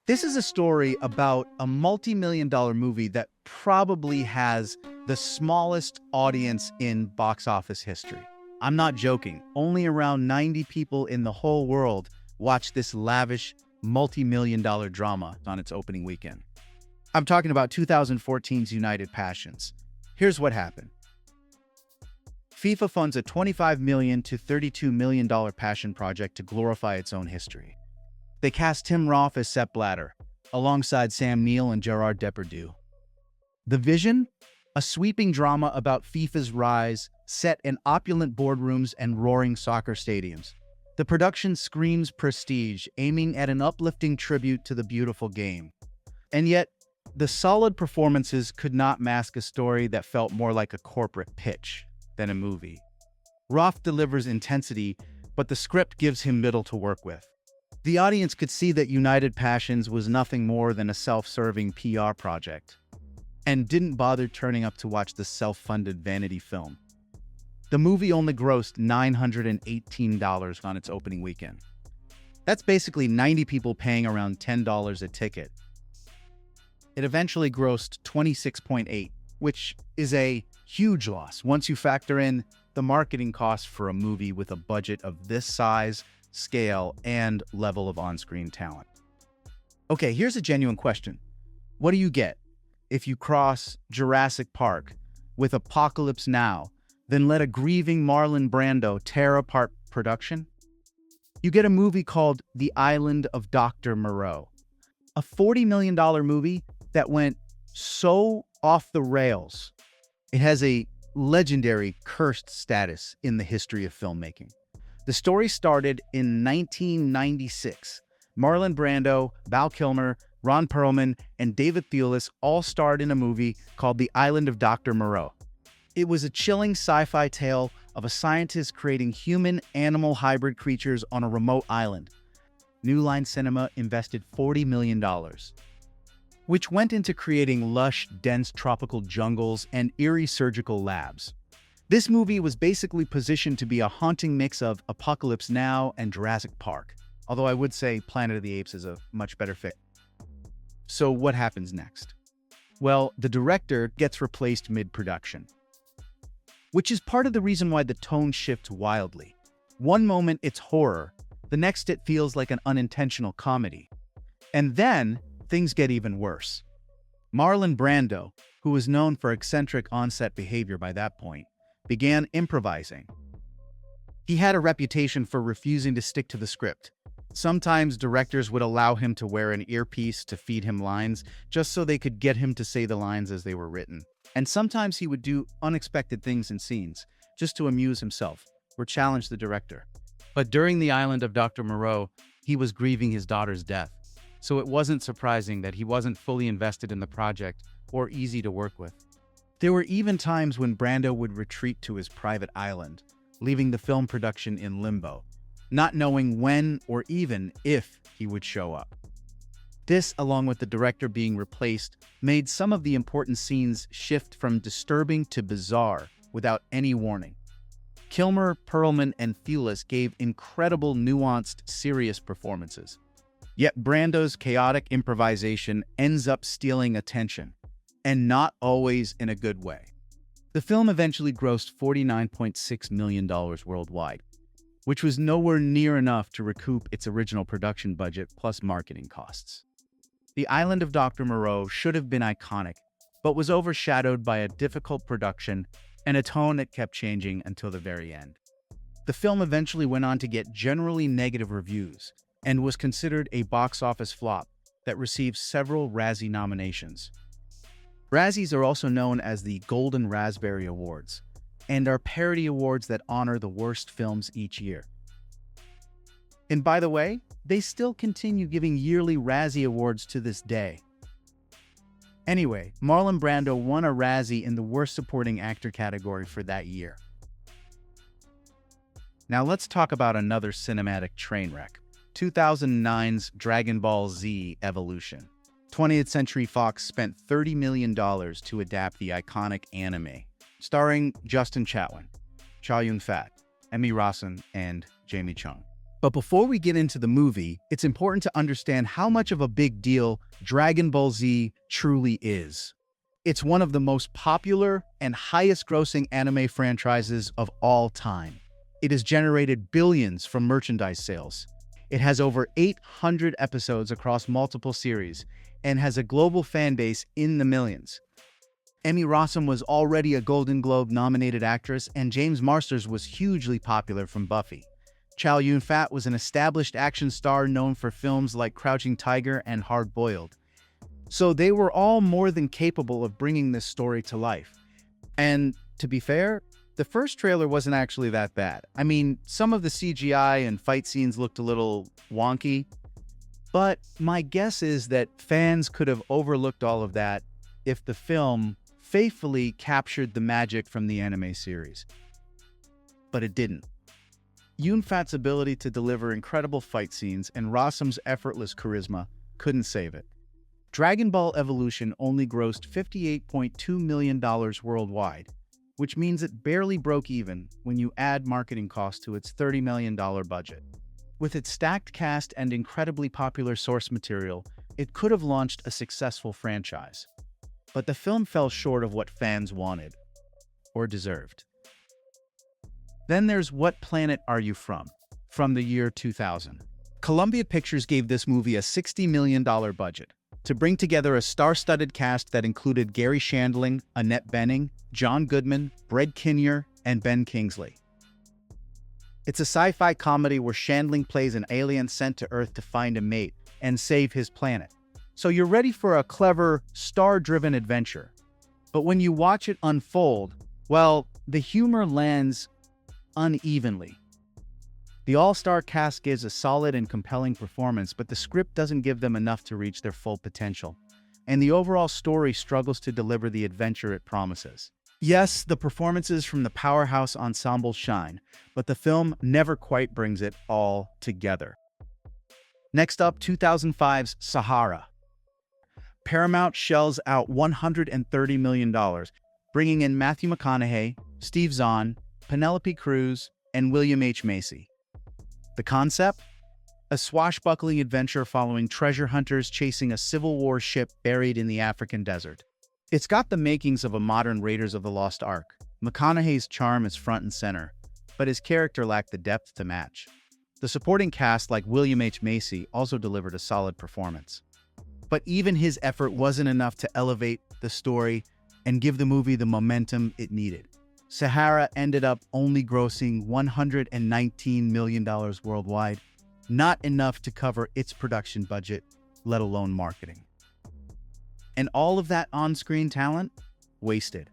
This is a story about a multi-million-dollar movie that probably has the smallest audience in box office history. I'm not joking. Only around 90 people in the whole world watched this lavish, multi-million-dollar drama on its opening weekend. I'm talking about 2014's United Passions. Here's what happened. FIFA funds a $25 million to $32 million passion project to glorify its own history. They cast Tim Roth as Sepp Blatter, alongside Sam Neill and Gerard Depardieu. The vision? A sweeping drama about FIFA's rise, set in opulent boardrooms and roaring soccer stadiums. The production screams prestige, aiming at an uplifting tribute to the beautiful game. And yet, the solid performances could not mask a story that felt more like a corporate pitch than a movie. Roth delivers intensity, but the script gives him little to work with. The audience could see that United Passions was nothing more than a self-serving PR project, and didn't bother turning up to watch the self-funded vanity film. The movie only grossed $918 on its opening weekend. That's basically 90 people paying around $10 a ticket. It eventually grossed 26.8, which is a huge loss once you factor in the marketing costs for a movie with a budget of this size, scale, and level of on-screen talent. Okay, here's a genuine question. What do you get if you cross Jurassic Park with Apocalypse Now, then let a grieving Marlon Brando tear apart production? You get a movie called The Island of Doctor Moreau, a $40 million movie that went so off the rails. It has a legendary cursed status in the history of filmmaking. The story started in 1996. Marlon Brando, Val Kilmer, Ron Perlman, and David Thewlis all starred in a movie called The Island of Doctor Moreau. It was a chilling sci-fi tale of a scientist creating human-animal hybrid creatures on a remote island. New Line Cinema invested $40 million, which went into creating lush, dense tropical jungles and eerie surgical labs. This movie was basically positioned to be a haunting mix of Apocalypse Now and Jurassic Park, although I would say Planet of the Apes is a much better fit. So what happens next? Well, the director gets replaced mid-production, which is part of the reason why the tone shifts wildly. One moment it's horror, the next it feels like an unintentional comedy. And then things get even worse. Marlon Brando, who was known for eccentric on-set behavior by that point, began improvising. He had a reputation for refusing to stick to the script. Sometimes directors would allow him to wear an earpiece to feed him lines just so they could get him to say the lines as they were written. And sometimes he would do unexpected things in scenes just to amuse himself or challenge the director. But during The Island of Dr. Moreau, he was grieving his daughter's death. So it wasn't surprising that he wasn't fully invested in the project or easy to work with. There were even times when Brando would retreat to his private island, leaving the film production in limbo, not knowing when or even if he would show up. This, along with the director being replaced, made some of the important scenes shift from disturbing to bizarre without any warning. Kilmer, Perlman, and Thewlis gave incredible, nuanced, serious performances. Yet Brando's chaotic improvisation ends up stealing attention, and not always in a good way. The film eventually grossed $49.6 million worldwide, which was nowhere near enough to recoup its original production budget plus marketing costs. The Island of Dr. Moreau should have been iconic, but was overshadowed by a difficult production and a tone that kept changing until the very end. The film eventually went on to get generally negative reviews and was considered a box office flop that received several Razzie nominations. Razzies are also known as the Golden Raspberry Awards, and are parody awards that honor the worst films each year. And by the way, they still continue giving yearly Razzie Awards to this day. Anyway, Marlon Brando won a Razzie in the Worst Supporting Actor category for that year. Now let's talk about another cinematic train wreck, 2009's Dragonball Z Evolution. 20th Century Fox spent $30 million to adapt the iconic anime, starring Justin Chatwin, Chow Yun-fat, Emmy Rossum, and Jamie Chung. But before we get into the movie, it's important to understand how much of a big deal Dragon Ball Z truly is. It's one of the most popular and highest-grossing anime franchises of all time. It has generated billions from merchandise sales. It has over 800 episodes across multiple series and has a global fan base in the millions. Emmy Rossum was already a Golden Globe-nominated actress, and James Marsters was hugely popular from Buffy. Chow Yun-fat was an established action star known for films like Crouching Tiger and Hard Boiled. So they were all more than capable of bringing this story to life. And to be fair, the first trailer wasn't actually that bad. I mean, some of the CGI and fight scenes looked a little wonky, but my guess is that fans could have overlooked all of that if the film faithfully captured the magic from the anime series. But it didn't. Yun-fat's ability to deliver incredible fight scenes and Rossum's effortless charisma couldn't save it. Dragon Ball Evolution only grossed $58.2 million worldwide, which means it barely broke even when you add marketing costs to its $30 million budget. With its stacked cast and incredibly popular source material, it could have launched a successful franchise. But the film fell short of what fans wanted, or deserved. Then there's What Planet Are You from the year 2000. Columbia Pictures gave this movie a $60 million budget to bring together a star-studded cast that included Gary Shandling, Annette Bening, John Goodman, Brett Kinnear, and Ben Kingsley. It's a sci-fi comedy where Shandling plays an alien sent to Earth to find a mate and save his planet. So you're ready for a clever, star-driven adventure. But when you watch it unfold, well, the humor lands unevenly. The all-star cast gives a solid and compelling performance, but the script doesn't give them enough to reach their full potential, and the overall story struggles to deliver the adventure it promises. Yes, the performances from the powerhouse ensemble shine, but the film never quite brings it all together. Next up, 2005's Sahara. Paramount shells out $130 million, bringing in Matthew McConaughey, Steve Zahn, Penelope Cruz, and William H. Macy. The concept? A swashbuckling adventure following treasure hunters chasing a Civil War ship buried in the African desert. It's got the makings of a modern Raiders of the Lost Ark. McConaughey's charm is front and center, but his character lacked the depth to match. The supporting cast, like William H. Macy, also delivered a solid performance. But even his effort wasn't enough to elevate the story and give the movie the momentum it needed. Sahara ended up only grossing $119 million worldwide, not enough to cover its production budget, let alone marketing. And all of that on-screen talent? Wasted.